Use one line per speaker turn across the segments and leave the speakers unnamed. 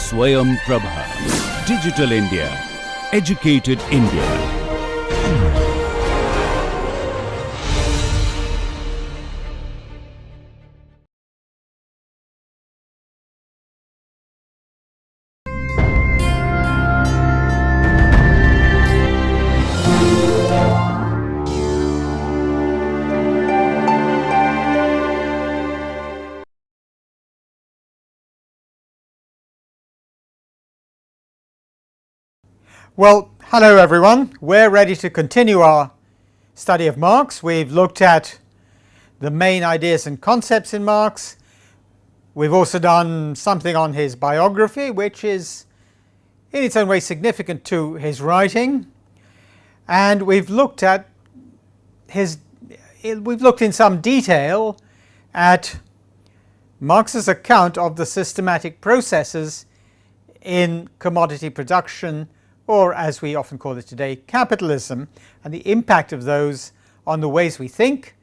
SwayamPrabha. Digital India. Educated India.
Well, hello everyone. We're ready to continue our study of Marx. We've looked at the main ideas and concepts in Marx. We've also done something on his biography, which is in its own way significant to his writing. And we've looked in some detail at Marx's account of the systematic processes in commodity production, or as we often call it today, capitalism, and the impact of those on the ways we think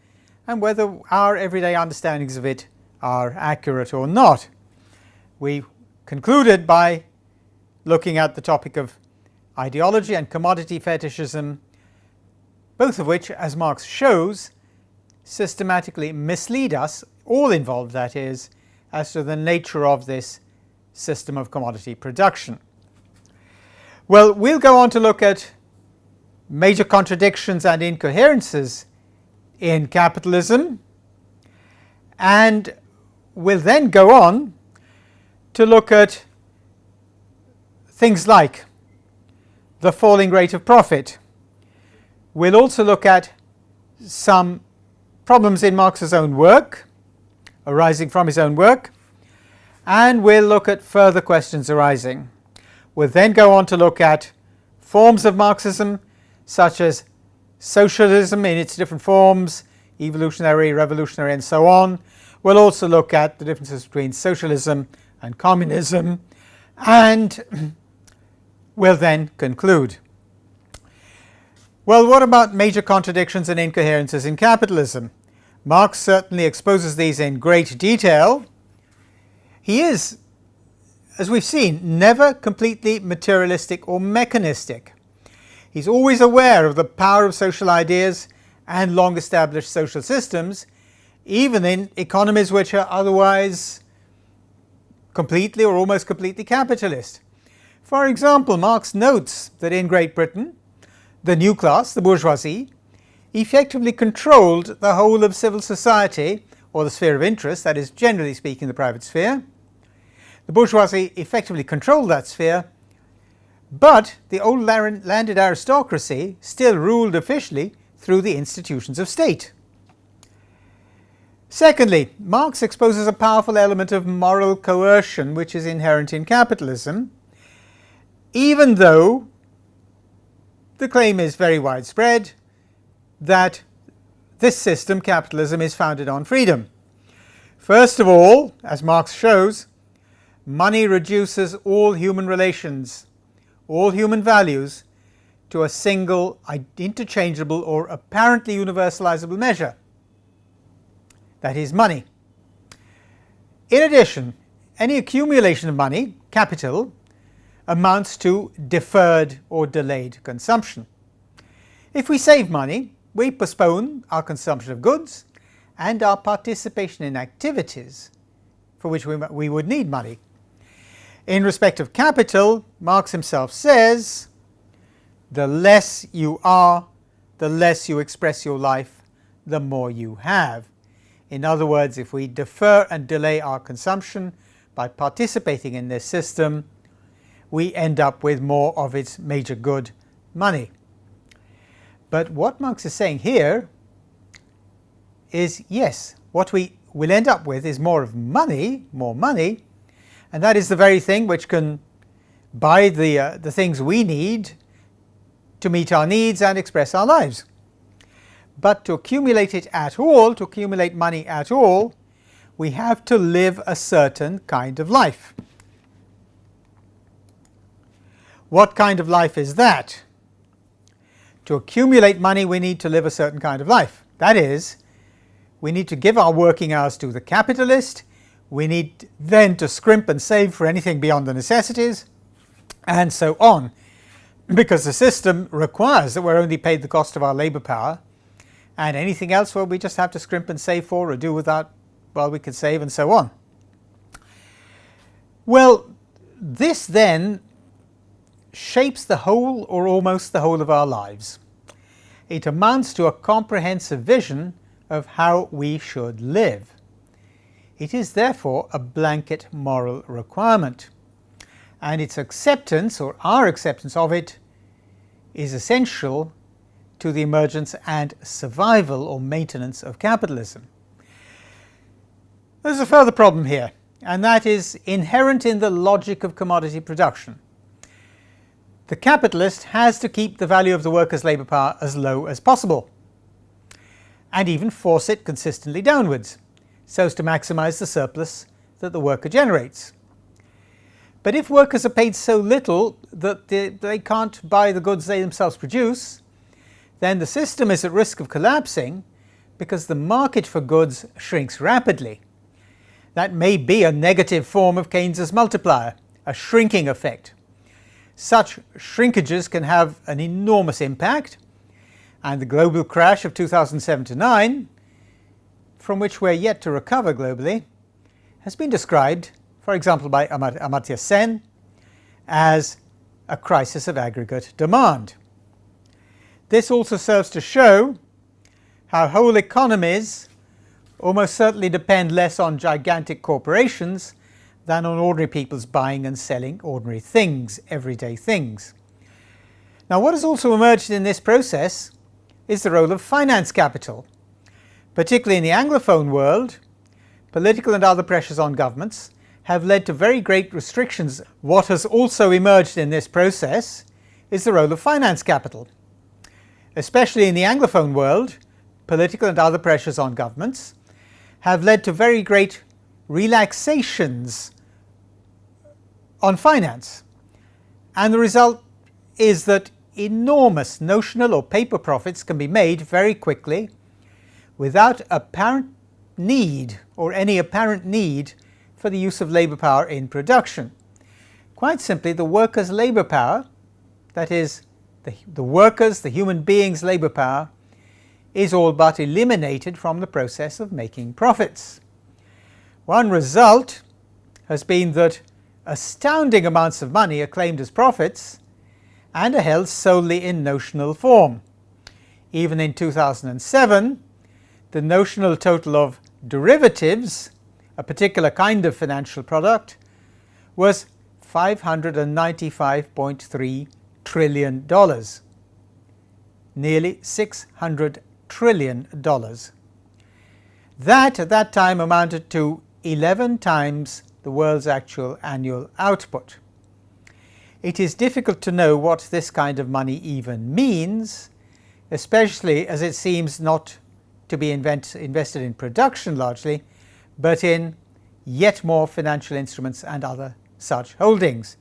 and whether our everyday understandings of it are accurate or not. We concluded by looking at the topic of ideology and commodity fetishism, both of which, as Marx shows, systematically mislead us, all involved that is, as to the nature of this system of commodity production. Well, we'll go on to look at major contradictions and incoherences in capitalism, and we'll then go on to look at things like the falling rate of profit. We'll also look at some problems in Marx's own work, arising from his own work, and we'll look at further questions arising. We'll then go on to look at forms of Marxism, such as socialism in its different forms, evolutionary, revolutionary, and so on. We'll also look at the differences between socialism and communism, and we'll then conclude. Well, what about major contradictions and incoherences in capitalism? Marx certainly exposes these in great detail. He is, as we've seen, never completely materialistic or mechanistic. He's always aware of the power of social ideas and long-established social systems, even in economies which are otherwise completely or almost completely capitalist. For example, Marx notes that in Great Britain, the new class, the bourgeoisie, effectively controlled the whole of civil society, or the sphere of interest, that is, generally speaking, the private sphere. The bourgeoisie effectively controlled that sphere, but the old landed aristocracy still ruled officially through the institutions of state. Secondly, Marx exposes a powerful element of moral coercion which is inherent in capitalism, even though the claim is very widespread that this system, capitalism, is founded on freedom. First of all, as Marx shows, money reduces all human relations, all human values, to a single, interchangeable, or apparently universalizable measure. That is money. In addition, any accumulation of money, capital, amounts to deferred or delayed consumption. If we save money, we postpone our consumption of goods and our participation in activities for which we would need money. In respect of capital, Marx himself says, the less you are, the less you express your life, the more you have. In other words, if we defer and delay our consumption by participating in this system, we end up with more of its major good, money. But what Marx is saying here is, yes, what we will end up with is more money, and that is the very thing which can buy the things we need to meet our needs and express our lives. But to accumulate it at all, to accumulate money at all, we have to live a certain kind of life. What kind of life is that? To accumulate money, we need to live a certain kind of life. That is, we need to give our working hours to the capitalist, We need then to scrimp and save for anything beyond the necessities, and so on, because the system requires that we're only paid the cost of our labour power, and anything else, well, we just have to scrimp and save for or do without, well, we can save, and so on. Well, this then shapes the whole or almost the whole of our lives. It amounts to a comprehensive vision of how we should live. It is therefore a blanket moral requirement, and its acceptance, or our acceptance of it, is essential to the emergence and survival or maintenance of capitalism. There's a further problem here, and that is inherent in the logic of commodity production. The capitalist has to keep the value of the worker's labour power as low as possible, and even force it consistently downwards, so as to maximise the surplus that the worker generates. But if workers are paid so little that they can't buy the goods they themselves produce, then the system is at risk of collapsing because the market for goods shrinks rapidly. That may be a negative form of Keynes's multiplier, a shrinking effect. Such shrinkages can have an enormous impact, and the global crash of 2007-9, from which we're yet to recover globally, has been described, for example, by Amartya Sen, as a crisis of aggregate demand. This also serves to show how whole economies almost certainly depend less on gigantic corporations than on ordinary people's buying and selling ordinary things, everyday things. Now, what has also emerged in this process is the role of finance capital. Particularly in the Anglophone world, political and other pressures on governments have led to very great restrictions. What has also emerged in this process is the role of finance capital. Especially in the Anglophone world, political and other pressures on governments have led to very great relaxations on finance, and the result is that enormous notional or paper profits can be made very quickly without apparent need, or any apparent need, for the use of labour power in production. Quite simply, the workers' labour power, that is, the workers, the human beings' labour power, is all but eliminated from the process of making profits. One result has been that astounding amounts of money are claimed as profits and are held solely in notional form. Even in 2007, the notional total of derivatives, a particular kind of financial product, was $595.3 trillion, nearly $600 trillion. That at that time amounted to 11 times the world's actual annual output. It is difficult to know what this kind of money even means, especially as it seems not to be invested in production largely, but in yet more financial instruments and other such holdings.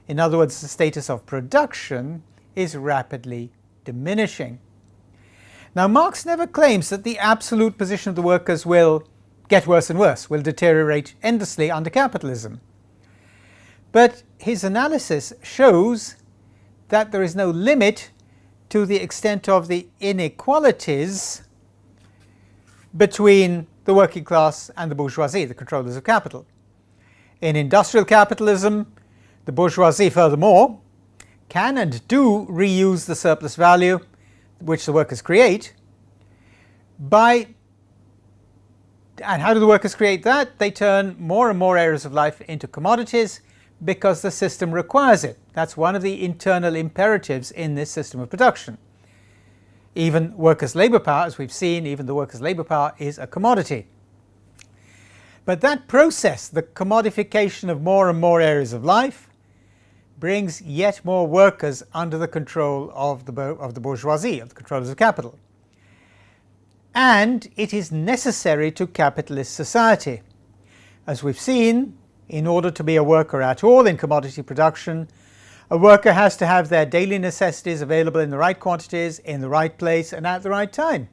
In other words, the status of production is rapidly diminishing. Now, Marx never claims that the absolute position of the workers will get worse and worse, will deteriorate endlessly under capitalism. But his analysis shows that there is no limit to the extent of the inequalities between the working class and the bourgeoisie, the controllers of capital. In industrial capitalism, the bourgeoisie, furthermore, can and do reuse the surplus value which the workers create and how do the workers create that? They turn more and more areas of life into commodities because the system requires it. That's one of the internal imperatives in this system of production. Even workers' labour power, as we've seen, even the workers' labour power is a commodity. But that process, the commodification of more and more areas of life, brings yet more workers under the control of the bourgeoisie, of the controllers of capital. And it is necessary to capitalist society. As we've seen, in order to be a worker at all in commodity production, a worker has to have their daily necessities available in the right quantities, in the right place, and at the right time,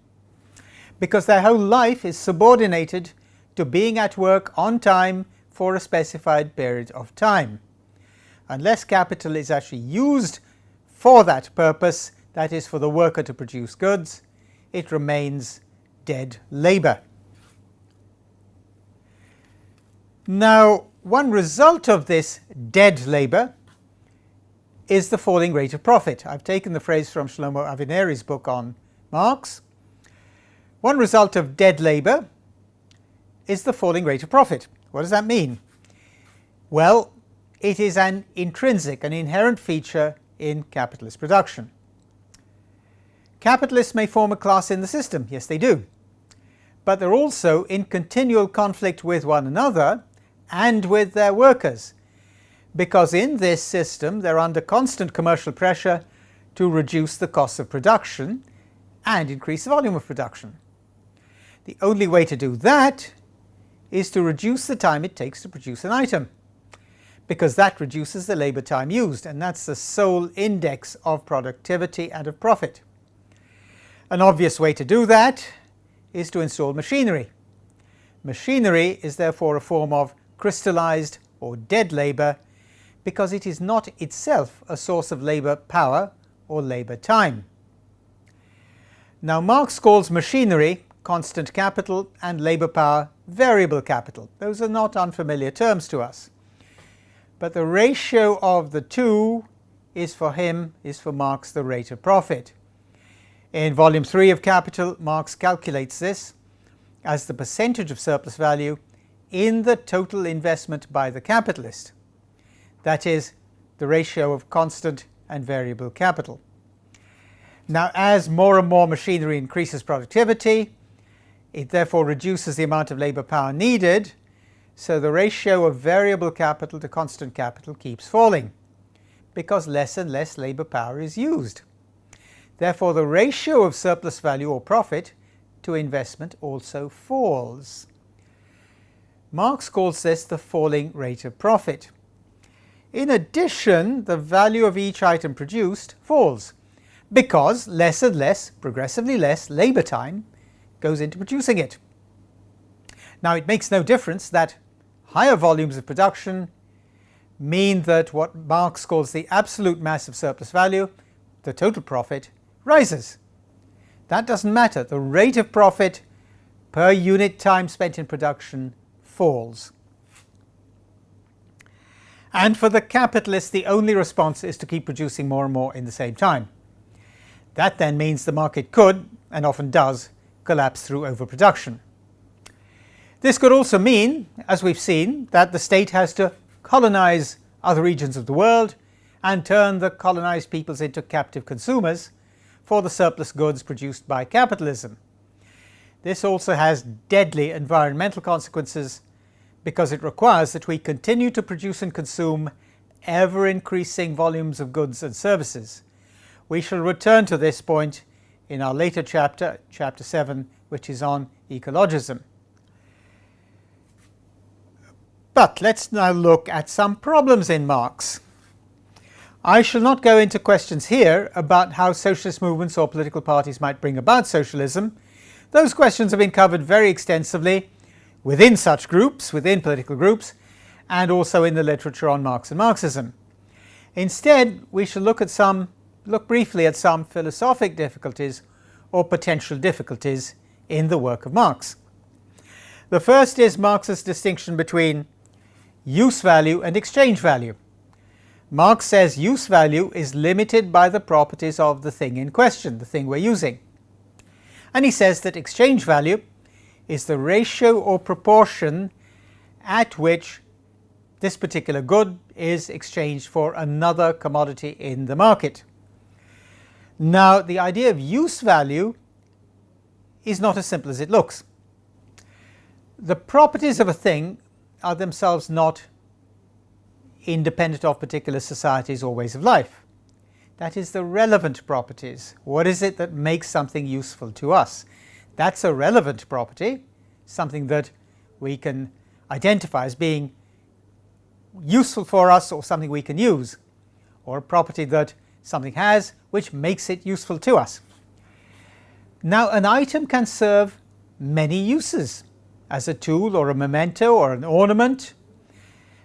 because their whole life is subordinated to being at work on time for a specified period of time. Unless capital is actually used for that purpose, that is, for the worker to produce goods, it remains dead labour. Now, one result of this dead labour is the falling rate of profit. I've taken the phrase from Shlomo Avineri's book on Marx. One result of dead labour is the falling rate of profit. What does that mean? Well, it is an intrinsic, an inherent feature in capitalist production. Capitalists may form a class in the system, yes they do, but they're also in continual conflict with one another and with their workers, because in this system they're under constant commercial pressure to reduce the cost of production and increase the volume of production. The only way to do that is to reduce the time it takes to produce an item, because that reduces the labour time used, and that's the sole index of productivity and of profit. An obvious way to do that is to install machinery. Machinery is therefore a form of crystallized or dead labour, because it is not itself a source of labour power or labour time. Now, Marx calls machinery constant capital and labour power variable capital. Those are not unfamiliar terms to us. But the ratio of the two is for Marx, the rate of profit. In volume 3 of Capital, Marx calculates this as the percentage of surplus value in the total investment by the capitalist. That is, the ratio of constant and variable capital. Now, as more and more machinery increases productivity, it therefore reduces the amount of labour power needed, so the ratio of variable capital to constant capital keeps falling, because less and less labour power is used. Therefore, the ratio of surplus value or profit to investment also falls. Marx calls this the falling rate of profit. In addition, the value of each item produced falls, because less and less, progressively less, labour time goes into producing it. Now, it makes no difference that higher volumes of production mean that what Marx calls the absolute mass of surplus value, the total profit, rises. That doesn't matter. The rate of profit per unit time spent in production falls. And for the capitalist, the only response is to keep producing more and more in the same time. That then means the market could, and often does, collapse through overproduction. This could also mean, as we've seen, that the state has to colonize other regions of the world and turn the colonized peoples into captive consumers for the surplus goods produced by capitalism. This also has deadly environmental consequences, because it requires that we continue to produce and consume ever-increasing volumes of goods and services. We shall return to this point in our later chapter, chapter 7, which is on ecologism. But let's now look at some problems in Marx. I shall not go into questions here about how socialist movements or political parties might bring about socialism. Those questions have been covered very extensively within such groups, within political groups, and also in the literature on Marx and Marxism. Instead, we shall look briefly at some philosophic difficulties or potential difficulties in the work of Marx. The first is Marx's distinction between use value and exchange value. Marx says use value is limited by the properties of the thing in question, the thing we're using. And he says that exchange value is the ratio or proportion at which this particular good is exchanged for another commodity in the market. Now, the idea of use value is not as simple as it looks. The properties of a thing are themselves not independent of particular societies or ways of life. That is the relevant properties. What is it that makes something useful to us? That's a relevant property, something that we can identify as being useful for us or something we can use, or a property that something has which makes it useful to us. Now, an item can serve many uses. as a tool or a memento or an ornament,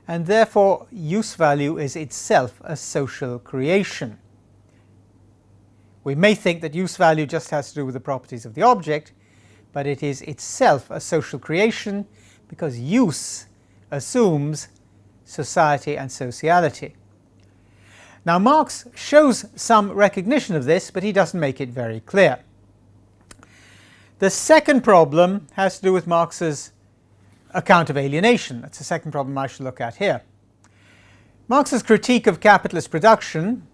and therefore use value is itself a social creation. We may think that use value just has to do with the properties of the object, but it is itself a social creation because use assumes society and sociality. Now, Marx shows some recognition of this, but he doesn't make it very clear. The second problem has to do with Marx's account of alienation. That's the second problem I shall look at here. Marx's critique of capitalist production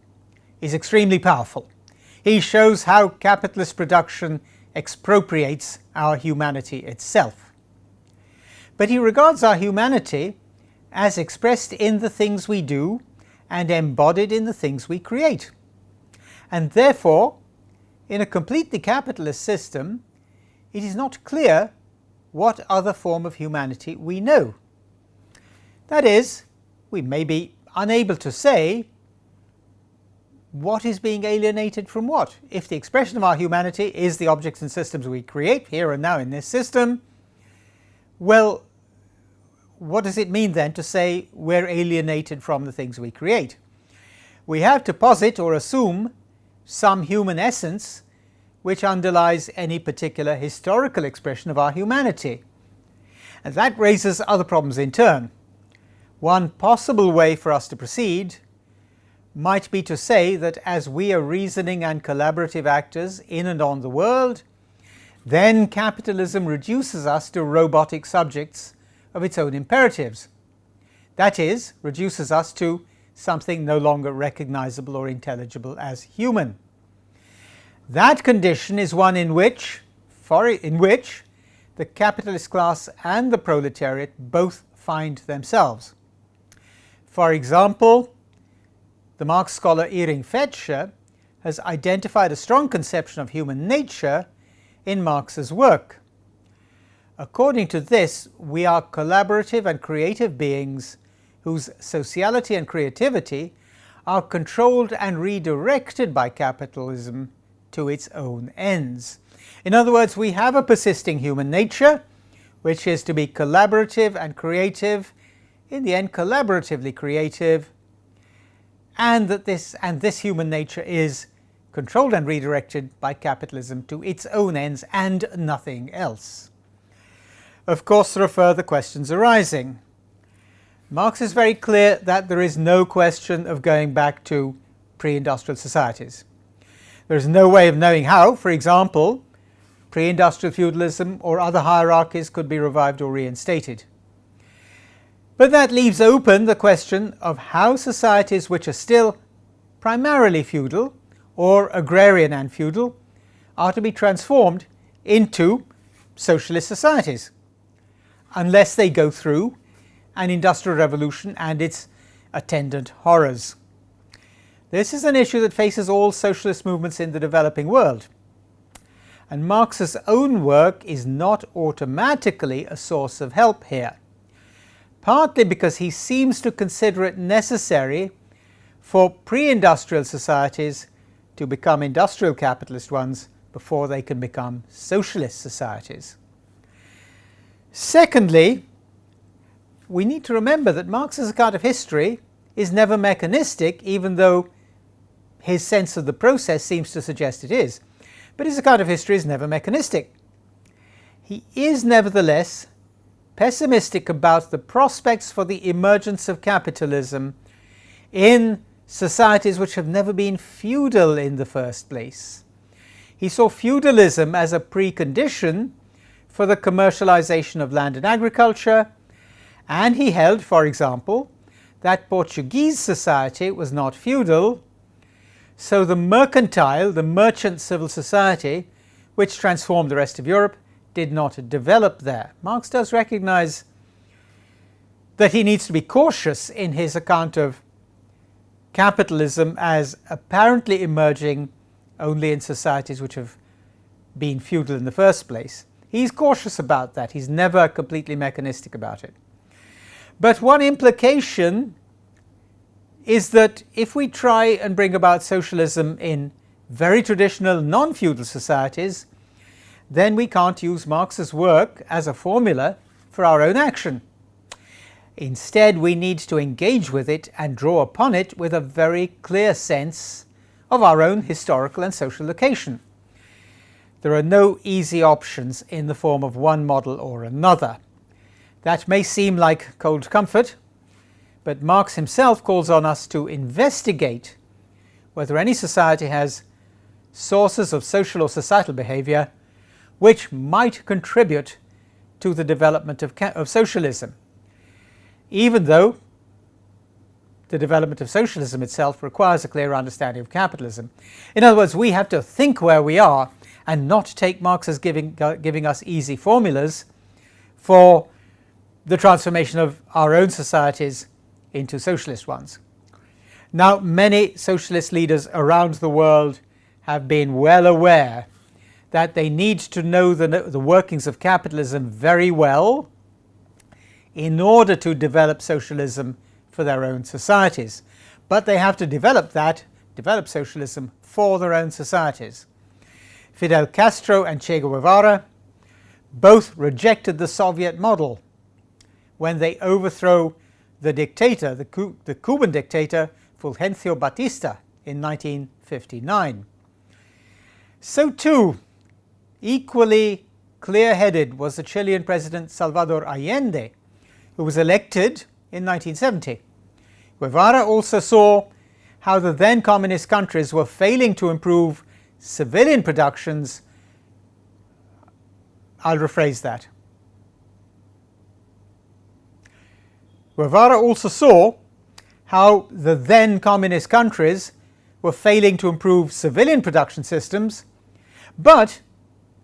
is extremely powerful. He shows how capitalist production expropriates our humanity itself. But he regards our humanity as expressed in the things we do and embodied in the things we create. And therefore, in a completely capitalist system, it is not clear what other form of humanity we know. That is, we may be unable to say what is being alienated from what. If the expression of our humanity is the objects and systems we create here and now in this system, well, what does it mean then to say we're alienated from the things we create? We have to posit or assume some human essence which underlies any particular historical expression of our humanity. And that raises other problems in turn. One possible way for us to proceed might be to say that as we are reasoning and collaborative actors in and on the world, then capitalism reduces us to robotic subjects of its own imperatives. That is, reduces us to something no longer recognizable or intelligible as human. That condition is one in which the capitalist class and the proletariat both find themselves. For example, the Marx scholar Erich Fetscher has identified a strong conception of human nature in Marx's work. According to this, we are collaborative and creative beings whose sociality and creativity are controlled and redirected by capitalism to its own ends. In other words, we have a persisting human nature, which is to be collaborative and creative, in the end collaboratively creative, and this human nature is controlled and redirected by capitalism to its own ends and nothing else. Of course, there are further questions arising. Marx is very clear that there is no question of going back to pre-industrial societies. There is no way of knowing how, for example, pre-industrial feudalism or other hierarchies could be revived or reinstated. But that leaves open the question of how societies which are still primarily feudal or agrarian and feudal are to be transformed into socialist societies, unless they go through an industrial revolution and its attendant horrors. This is an issue that faces all socialist movements in the developing world, and Marx's own work is not automatically a source of help here, partly because he seems to consider it necessary for pre-industrial societies to become industrial capitalist ones before they can become socialist societies. Secondly, we need to remember that Marx's account of history is never mechanistic, even though his sense of the process seems to suggest it is. But his account of history is never mechanistic. He is nevertheless pessimistic about the prospects for the emergence of capitalism in societies which have never been feudal in the first place. He saw feudalism as a precondition for the commercialization of land and agriculture, and he held, for example, that Portuguese society was not feudal, so the merchant civil society, which transformed the rest of Europe, did not develop there. Marx does recognize that he needs to be cautious in his account of capitalism as apparently emerging only in societies which have been feudal in the first place. He's cautious about that. He's never completely mechanistic about it. But one implication is that if we try and bring about socialism in very traditional non-feudal societies, then we can't use Marx's work as a formula for our own action. Instead, we need to engage with it and draw upon it with a very clear sense of our own historical and social location. There are no easy options in the form of one model or another. That may seem like cold comfort, but Marx himself calls on us to investigate whether any society has sources of social or societal behavior which might contribute to the development of socialism, even though the development of socialism itself requires a clear understanding of capitalism. In other words, we have to think where we are and not take Marx as giving us easy formulas for the transformation of our own societies into socialist ones. Now, many socialist leaders around the world have been well aware that they need to know the workings of capitalism very well in order to develop socialism for their own societies. But they have to develop socialism for their own societies. Fidel Castro and Che Guevara both rejected the Soviet model when they overthrew the dictator, the Cuban dictator Fulgencio Batista in 1959. So too, equally clear-headed was the Chilean president Salvador Allende, who was elected in 1970. Guevara also saw how the then communist countries were failing to improve civilian productions. I'll rephrase that. Guevara also saw how the then communist countries were failing to improve civilian production systems, but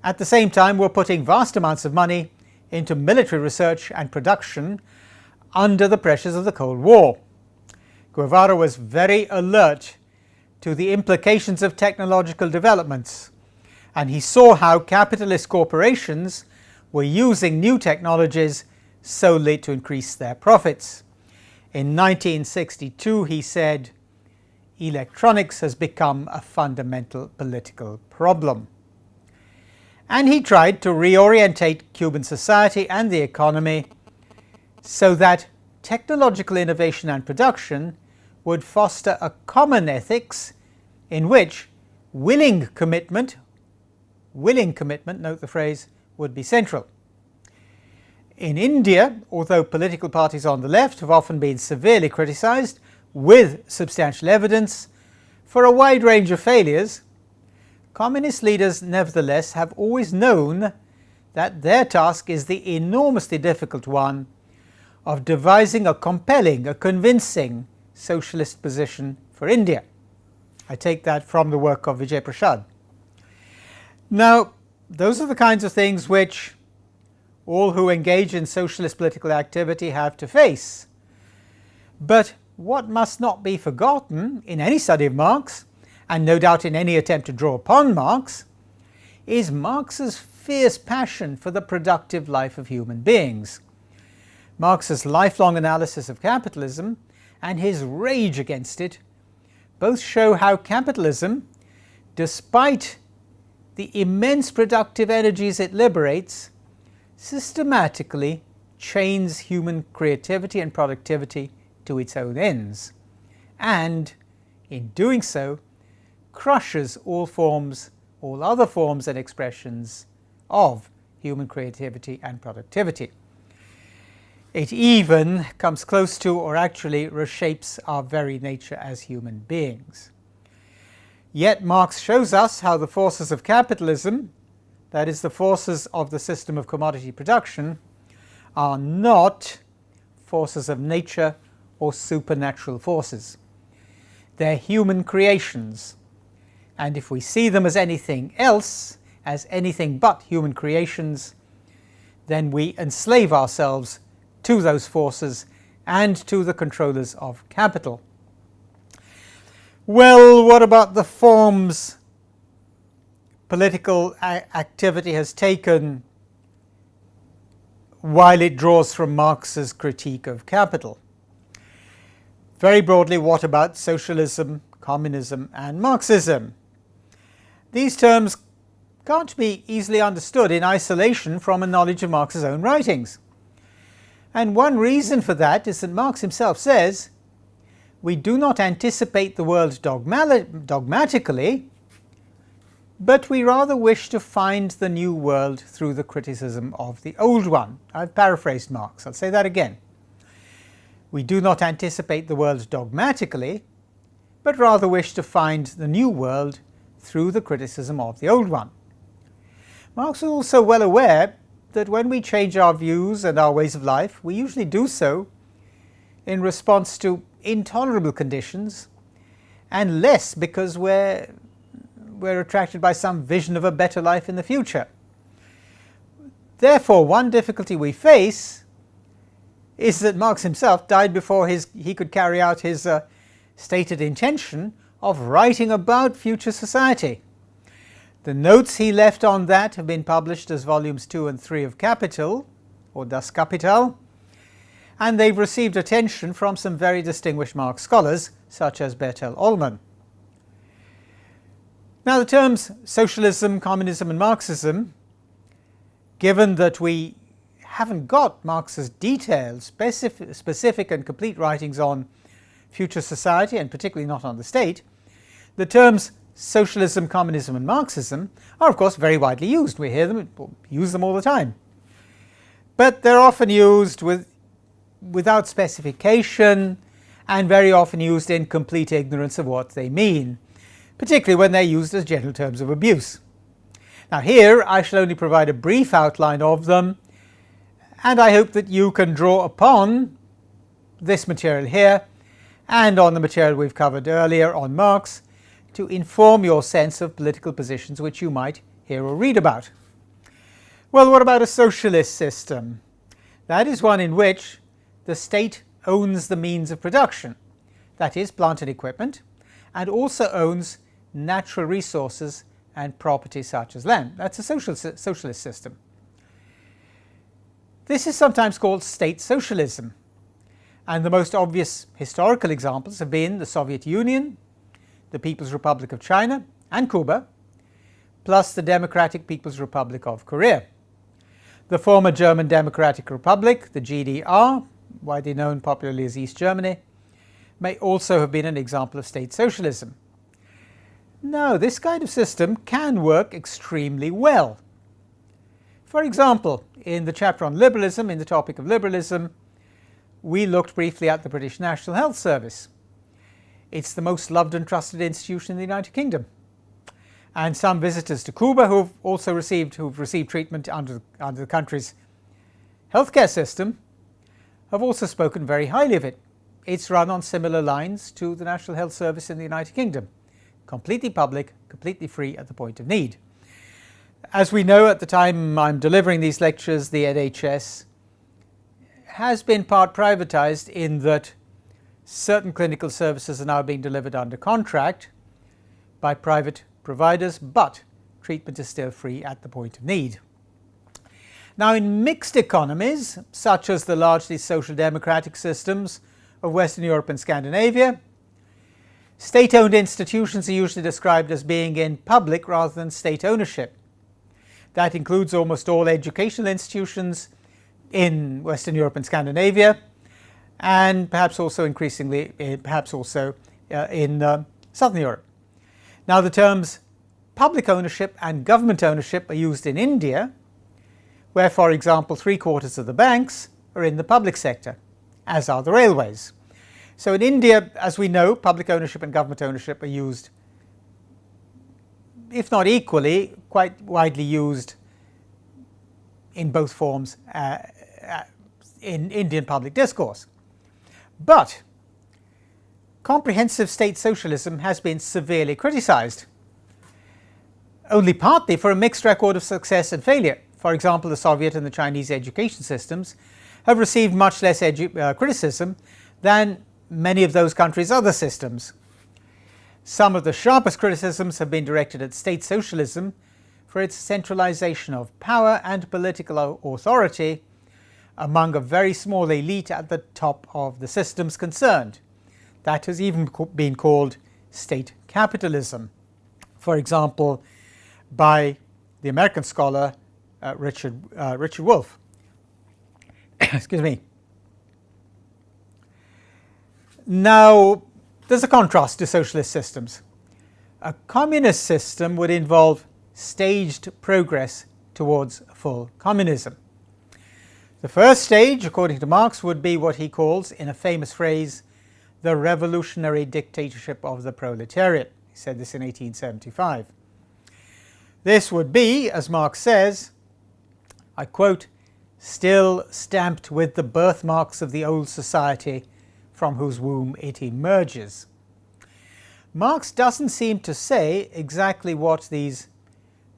at the same time were putting vast amounts of money into military research and production under the pressures of the Cold War. Guevara was very alert to the implications of technological developments, and he saw how capitalist corporations were using new technologies solely to increase their profits. In 1962, he said, "Electronics has become a fundamental political problem." And he tried to reorientate Cuban society and the economy so that technological innovation and production would foster a common ethics in which willing commitment, note the phrase, would be central. In India, although political parties on the left have often been severely criticized with substantial evidence for a wide range of failures, communist leaders nevertheless have always known that their task is the enormously difficult one of devising a compelling, a convincing socialist position for India. I take that from the work of Vijay Prashad. Now, those are the kinds of things which all who engage in socialist political activity have to face. But what must not be forgotten in any study of Marx, and no doubt in any attempt to draw upon Marx, is Marx's fierce passion for the productive life of human beings. Marx's lifelong analysis of capitalism and his rage against it both show how capitalism, despite the immense productive energies it liberates, systematically chains human creativity and productivity to its own ends, and in doing so crushes all other forms and expressions of human creativity and productivity. It even comes close to, or actually reshapes, our very nature as human beings. Yet Marx shows us how the forces of capitalism, that is, the forces of the system of commodity production, are not forces of nature or supernatural forces. They're human creations, and if we see them as anything else, as anything but human creations, then we enslave ourselves to those forces and to the controllers of capital. Well, what about the forms political activity has taken while it draws from Marx's critique of capital? Very broadly, what about socialism, communism, and Marxism? These terms can't be easily understood in isolation from a knowledge of Marx's own writings. And one reason for that is that Marx himself says, "We do not anticipate the world dogmatically, but we rather wish to find the new world through the criticism of the old one." I've paraphrased Marx. I'll say that again. We do not anticipate the world dogmatically, but rather wish to find the new world through the criticism of the old one. Marx was also well aware that when we change our views and our ways of life, we usually do so in response to intolerable conditions, and less because we're attracted by some vision of a better life in the future. Therefore, one difficulty we face is that Marx himself died before he could carry out his stated intention of writing about future society. The notes he left on that have been published as volumes 2 and 3 of Capital, or Das Kapital, and they've received attention from some very distinguished Marx scholars, such as Bertel Ollman. Now, the terms socialism, communism and Marxism, given that we haven't got Marx's detailed, specific and complete writings on future society, and particularly not on the state, the terms socialism, communism and Marxism are of course very widely used. We hear them, use them all the time. But they're often used without specification, and very often used in complete ignorance of what they mean, particularly when they're used as general terms of abuse. Now here I shall only provide a brief outline of them, and I hope that you can draw upon this material here and on the material we've covered earlier on Marx to inform your sense of political positions which you might hear or read about. Well, what about a socialist system? That is one in which the state owns the means of production, that is, plant and equipment, and also owns natural resources and property such as land. That's a socialist system. This is sometimes called state socialism, and the most obvious historical examples have been the Soviet Union, the People's Republic of China and Cuba, plus the Democratic People's Republic of Korea. The former German Democratic Republic, the GDR, widely known popularly as East Germany, may also have been an example of state socialism. Now, this kind of system can work extremely well. For example, in the chapter on liberalism, in the topic of liberalism, we looked briefly at the British National Health Service. It's the most loved and trusted institution in the United Kingdom. And some visitors to Cuba who've received treatment under the country's healthcare system have also spoken very highly of it. It's run on similar lines to the National Health Service in the United Kingdom. Completely public, completely free at the point of need. As we know, at the time I'm delivering these lectures, the NHS has been part privatized in that certain clinical services are now being delivered under contract by private providers, but treatment is still free at the point of need. Now, in mixed economies, such as the largely social democratic systems of Western Europe and Scandinavia, state-owned institutions are usually described as being in public rather than state ownership. That includes almost all educational institutions in Western Europe and Scandinavia, and perhaps also increasingly, in Southern Europe. Now, the terms public ownership and government ownership are used in India, where, for example, 3/4 of the banks are in the public sector, as are the railways. So in India, as we know, public ownership and government ownership are used, if not equally, quite widely used in both forms in Indian public discourse. But comprehensive state socialism has been severely criticized, only partly for a mixed record of success and failure. For example, the Soviet and the Chinese education systems have received much less criticism than many of those countries' other systems. Some of the sharpest criticisms have been directed at state socialism for its centralization of power and political authority among a very small elite at the top of the systems concerned. That has even been called state capitalism. For example, by the American scholar Richard Wolff. Excuse me. Now, there's a contrast to socialist systems. A communist system would involve staged progress towards full communism. The first stage, according to Marx, would be what he calls, in a famous phrase, the revolutionary dictatorship of the proletariat. He said this in 1875. This would be, as Marx says, I quote, still stamped with the birthmarks of the old society from whose womb it emerges. Marx doesn't seem to say exactly what these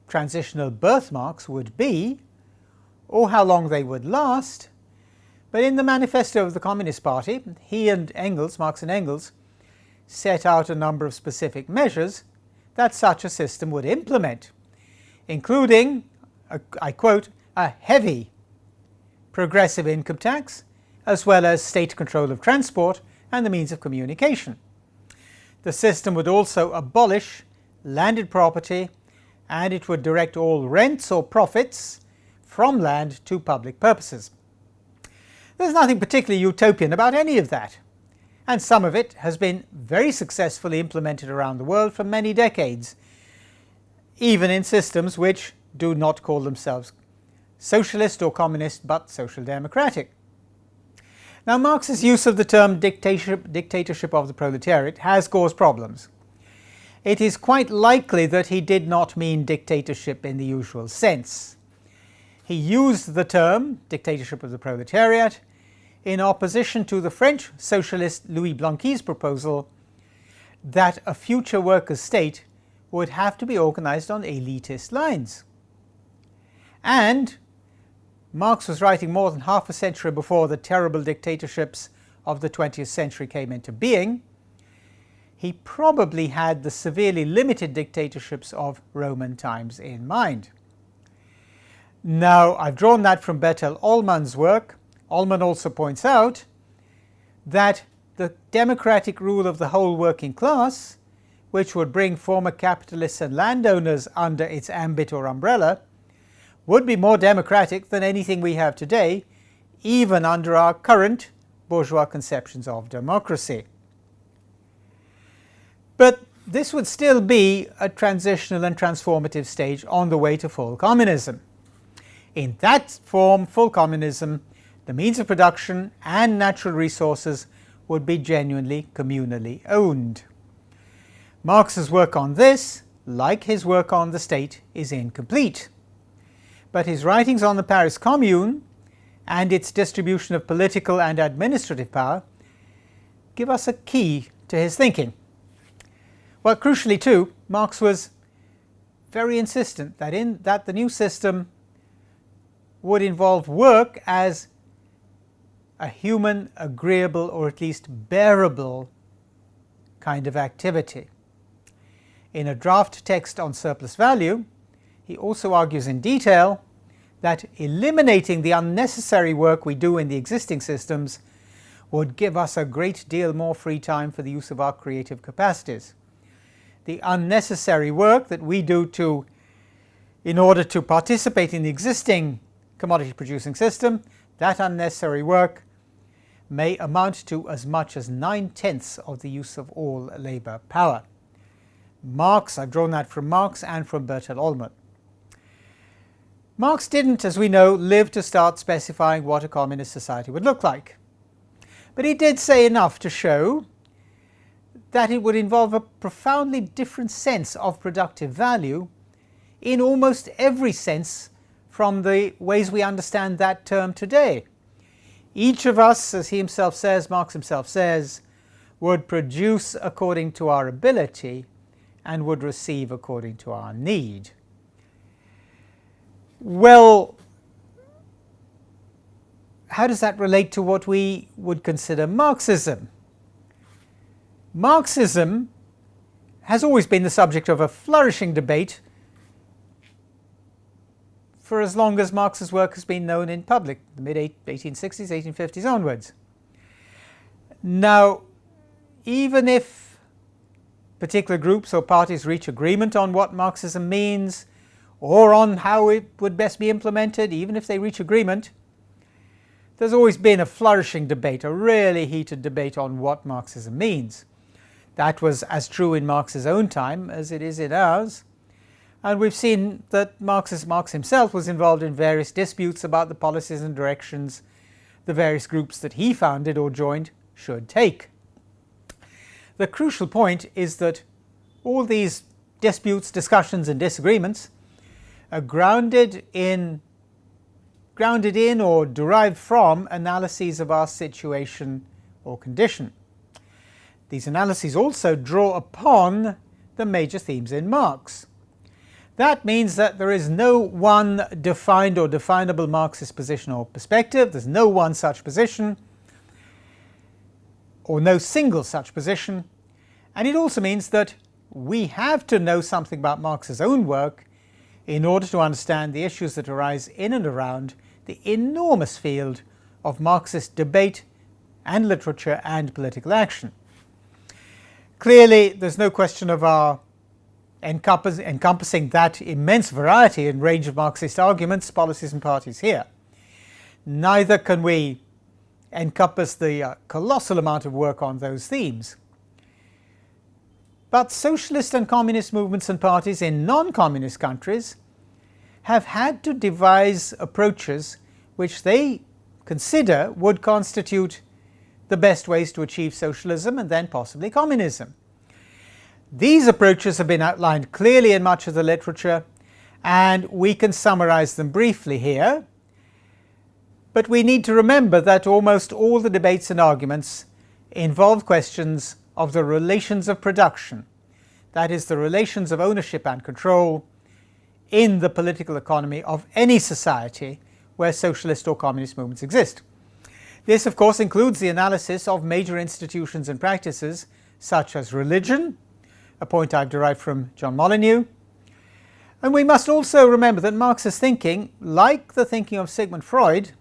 transitional birthmarks would be, or how long they would last, but in the manifesto of the Communist Party, he and Engels, Marx and Engels, set out a number of specific measures that such a system would implement, including, I quote, a heavy progressive income tax, as well as state control of transport and the means of communication. The system would also abolish landed property, and it would direct all rents or profits from land to public purposes. There's nothing particularly utopian about any of that, and some of it has been very successfully implemented around the world for many decades, even in systems which do not call themselves socialist or communist but social democratic. Now, Marx's use of the term dictatorship of the proletariat has caused problems. It is quite likely that he did not mean dictatorship in the usual sense. He used the term dictatorship of the proletariat in opposition to the French socialist Louis Blanqui's proposal that a future workers' state would have to be organized on elitist lines. And Marx was writing more than half a century before the terrible dictatorships of the 20th century came into being. He probably had the severely limited dictatorships of Roman times in mind. Now, I've drawn that from Bertel Ollmann's work. Ollmann also points out that the democratic rule of the whole working class, which would bring former capitalists and landowners under its ambit or umbrella, would be more democratic than anything we have today, even under our current bourgeois conceptions of democracy. But this would still be a transitional and transformative stage on the way to full communism. In that form, full communism, the means of production and natural resources would be genuinely communally owned. Marx's work on this, like his work on the state, is incomplete. But his writings on the Paris Commune and its distribution of political and administrative power give us a key to his thinking. Well, crucially too, Marx was very insistent that the new system would involve work as a human, agreeable, or at least bearable kind of activity. In a draft text on surplus value, he also argues in detail that eliminating the unnecessary work we do in the existing systems would give us a great deal more free time for the use of our creative capacities. The unnecessary work that we do in order to participate in the existing commodity producing system, that unnecessary work may amount to as much as 9/10 of the use of all labour power. Marx, I've drawn that from Marx and from Bertel Ollmann. Marx didn't, as we know, live to start specifying what a communist society would look like. But he did say enough to show that it would involve a profoundly different sense of productive value in almost every sense from the ways we understand that term today. Each of us, as he himself says, Marx himself says, would produce according to our ability and would receive according to our need. Well, how does that relate to what we would consider Marxism? Marxism has always been the subject of a flourishing debate for as long as Marx's work has been known in public, the mid-1860s, 1850s onwards. Now, even if particular groups or parties reach agreement on what Marxism means, or on how it would best be implemented, even if they reach agreement, there's always been a flourishing debate, a really heated debate on what Marxism means. That was as true in Marx's own time as it is in ours, and we've seen that Marx himself was involved in various disputes about the policies and directions the various groups that he founded or joined should take. The crucial point is that all these disputes, discussions and disagreements are grounded in or derived from analyses of our situation or condition. These analyses also draw upon the major themes in Marx. That means that there is no one defined or definable Marxist position or perspective. There's no one such position, or no single such position. And it also means that we have to know something about Marx's own work in order to understand the issues that arise in and around the enormous field of Marxist debate and literature and political action. Clearly, there's no question of our encompassing that immense variety and range of Marxist arguments, policies and parties here. Neither can we encompass the colossal amount of work on those themes. But socialist and communist movements and parties in non-communist countries have had to devise approaches which they consider would constitute the best ways to achieve socialism and then possibly communism. These approaches have been outlined clearly in much of the literature, and we can summarize them briefly here. But we need to remember that almost all the debates and arguments involve questions of the relations of production, that is, the relations of ownership and control in the political economy of any society where socialist or communist movements exist. This, of course, includes the analysis of major institutions and practices such as religion, a point I've derived from John Molyneux. And we must also remember that Marxist thinking, like the thinking of Sigmund Freud,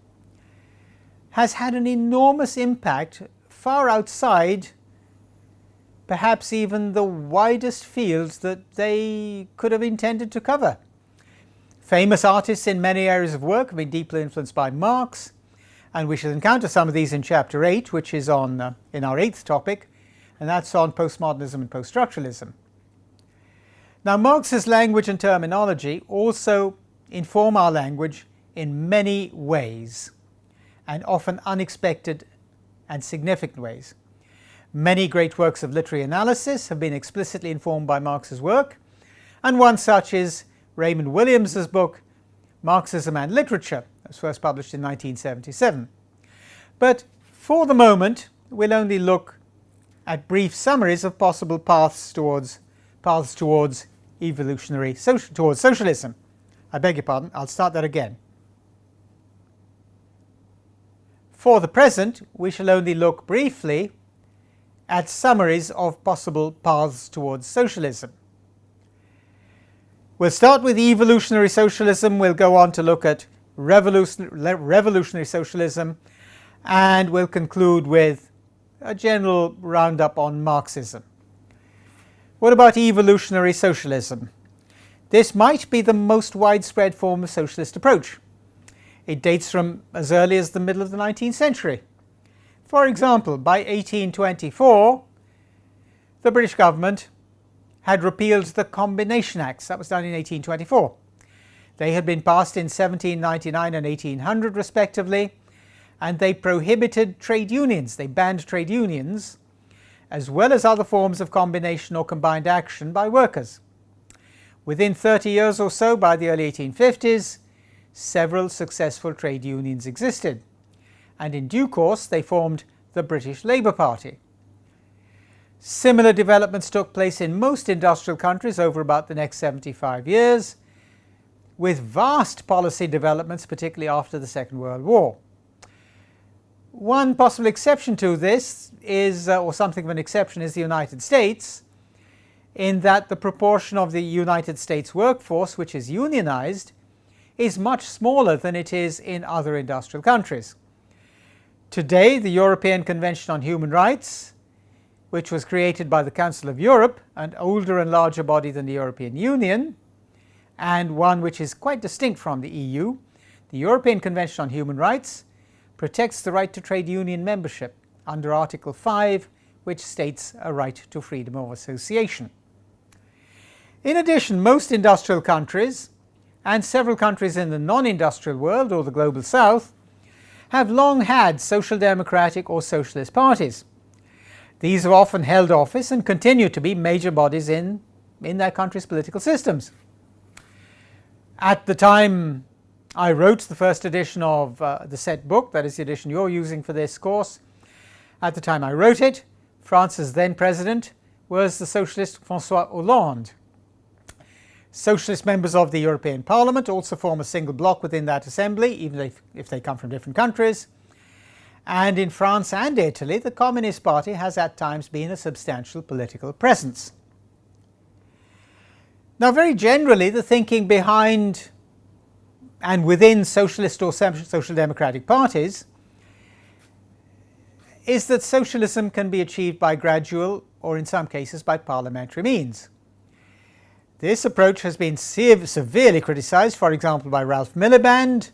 has had an enormous impact far outside perhaps even the widest fields that they could have intended to cover. Famous artists in many areas of work have been deeply influenced by Marx, and we shall encounter some of these in Chapter 8, which is on in our 8th topic, and that's on postmodernism and post-structuralism. Now, Marx's language and terminology also inform our language in many ways, and often unexpected and significant ways. Many great works of literary analysis have been explicitly informed by Marx's work, and one such is Raymond Williams's book, Marxism and Literature, that was first published in 1977. But for the moment, we'll only look at brief summaries of possible paths towards towards socialism. I beg your pardon, I'll start that again. For the present, we shall only look briefly at summaries of possible paths towards socialism. We'll start with evolutionary socialism, we'll go on to look at revolutionary socialism, and we'll conclude with a general roundup on Marxism. What about evolutionary socialism? This might be the most widespread form of socialist approach. It dates from as early as the middle of the 19th century. For example, by 1824, the British government had repealed the Combination Acts. That was done in 1824. They had been passed in 1799 and 1800 respectively, and they prohibited trade unions. They banned trade unions, as well as other forms of combination or combined action by workers. Within 30 years or so, by the early 1850s, several successful trade unions existed, and in due course they formed the British Labour Party. Similar developments took place in most industrial countries over about the next 75 years, with vast policy developments, particularly after the Second World War. One possible exception to this is, or something of an exception, is the United States, in that the proportion of the United States workforce which is unionized is much smaller than it is in other industrial countries. Today, the European Convention on Human Rights, which was created by the Council of Europe, an older and larger body than the European Union, and one which is quite distinct from the EU. The European Convention on Human Rights protects the right to trade union membership under Article 5, which states a right to freedom of association. In addition, most industrial countries and several countries in the non-industrial world or the global south have long had social democratic or socialist parties. These have often held office and continue to be major bodies in their country's political systems. At the time I wrote the first edition of the set book, that is the edition you're using for this course, at the time I wrote it, France's then president was the socialist François Hollande. Socialist members of the European Parliament also form a single bloc within that assembly, even if they come from different countries. And in France and Italy, the Communist Party has at times been a substantial political presence. Now, very generally, the thinking behind and within socialist or social democratic parties is that socialism can be achieved by gradual, or in some cases by parliamentary means. This approach has been severely criticized, for example, by Ralph Miliband.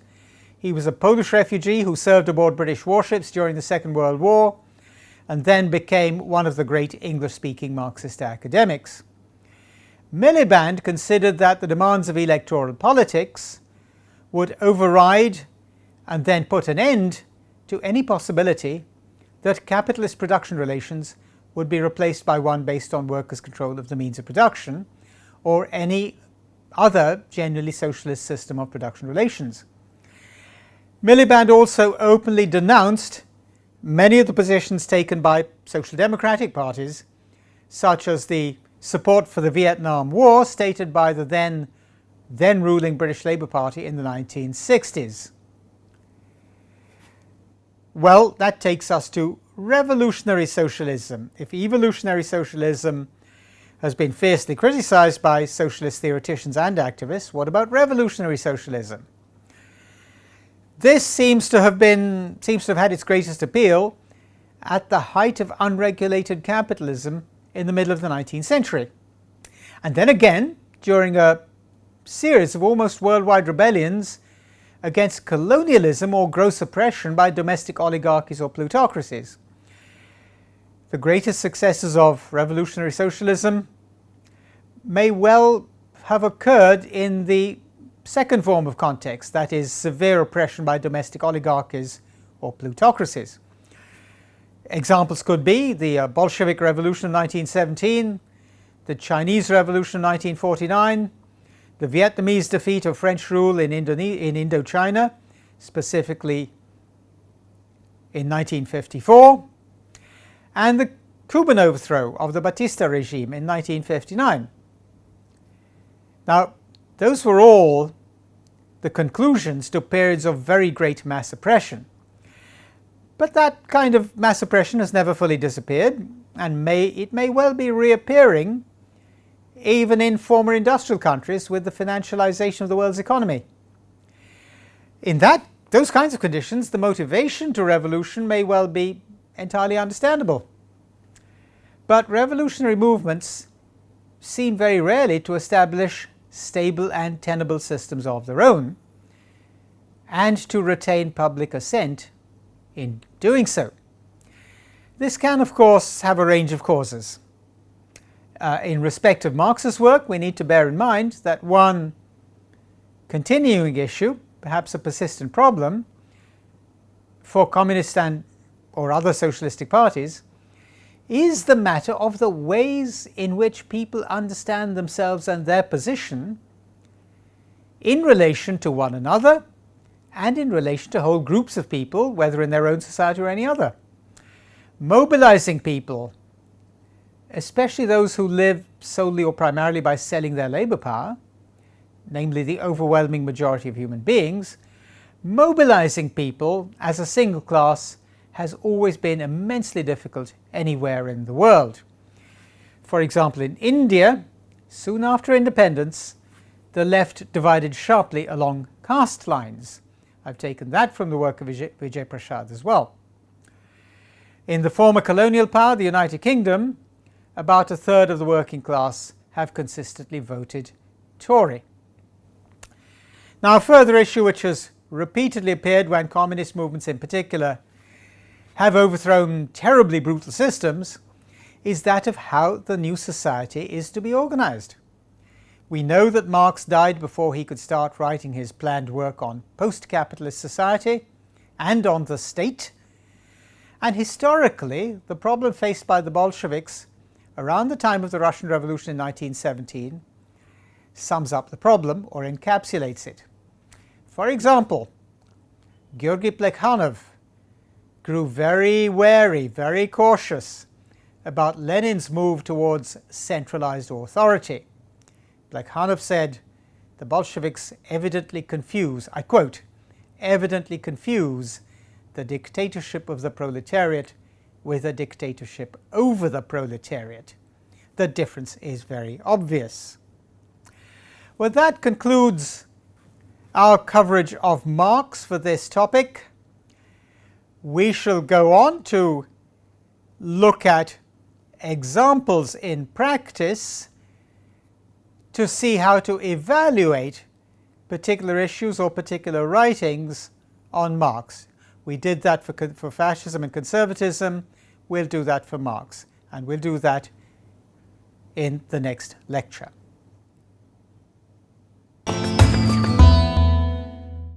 He was a Polish refugee who served aboard British warships during the Second World War and then became one of the great English-speaking Marxist academics. Miliband considered that the demands of electoral politics would override and then put an end to any possibility that capitalist production relations would be replaced by one based on workers' control of the means of production or any other generally socialist system of production relations. Miliband also openly denounced many of the positions taken by social democratic parties, such as the support for the Vietnam War stated by the then ruling British Labour Party in the 1960s. Well, that takes us to revolutionary socialism. If evolutionary socialism has been fiercely criticized by socialist theoreticians and activists, what about revolutionary socialism? This seems to have had its greatest appeal at the height of unregulated capitalism in the middle of the 19th century. And then again, during a series of almost worldwide rebellions against colonialism or gross oppression by domestic oligarchies or plutocracies. The greatest successes of revolutionary socialism may well have occurred in the second form of context, that is, severe oppression by domestic oligarchies or plutocracies. Examples could be the Bolshevik Revolution of 1917, the Chinese Revolution of 1949, the Vietnamese defeat of French rule in Indochina, specifically in 1954, and the Cuban overthrow of the Batista regime in 1959. Now, those were all the conclusions to periods of very great mass oppression. But that kind of mass oppression has never fully disappeared, and it may well be reappearing even in former industrial countries with the financialization of the world's economy. In those kinds of conditions, the motivation to revolution may well be entirely understandable. But revolutionary movements seem very rarely to establish stable and tenable systems of their own, and to retain public assent in doing so. This can, of course, have a range of causes. In respect of Marx's work, we need to bear in mind that one continuing issue, perhaps a persistent problem, for communist or other socialistic parties, is the matter of the ways in which people understand themselves and their position in relation to one another and in relation to whole groups of people, whether in their own society or any other. Mobilizing people, especially those who live solely or primarily by selling their labor power, namely the overwhelming majority of human beings, mobilizing people as a single class has always been immensely difficult anywhere in the world. For example, in India, soon after independence, the left divided sharply along caste lines. I've taken that from the work of Vijay Prashad as well. In the former colonial power, the United Kingdom, about a third of the working class have consistently voted Tory. Now, a further issue which has repeatedly appeared when communist movements in particular have overthrown terribly brutal systems is that of how the new society is to be organized. We know that Marx died before he could start writing his planned work on post-capitalist society and on the state. And historically, the problem faced by the Bolsheviks around the time of the Russian Revolution in 1917 sums up the problem or encapsulates it. For example, Georgy Plekhanov grew very wary, very cautious about Lenin's move towards centralized authority. Plekhanov said, the Bolsheviks evidently confuse, I quote, evidently confuse the dictatorship of the proletariat with a dictatorship over the proletariat. The difference is very obvious. Well, that concludes our coverage of Marx for this topic. We shall go on to look at examples in practice to see how to evaluate particular issues or particular writings on Marx. We did that for fascism and conservatism. We'll do that for Marx, and we'll do that in the next lecture.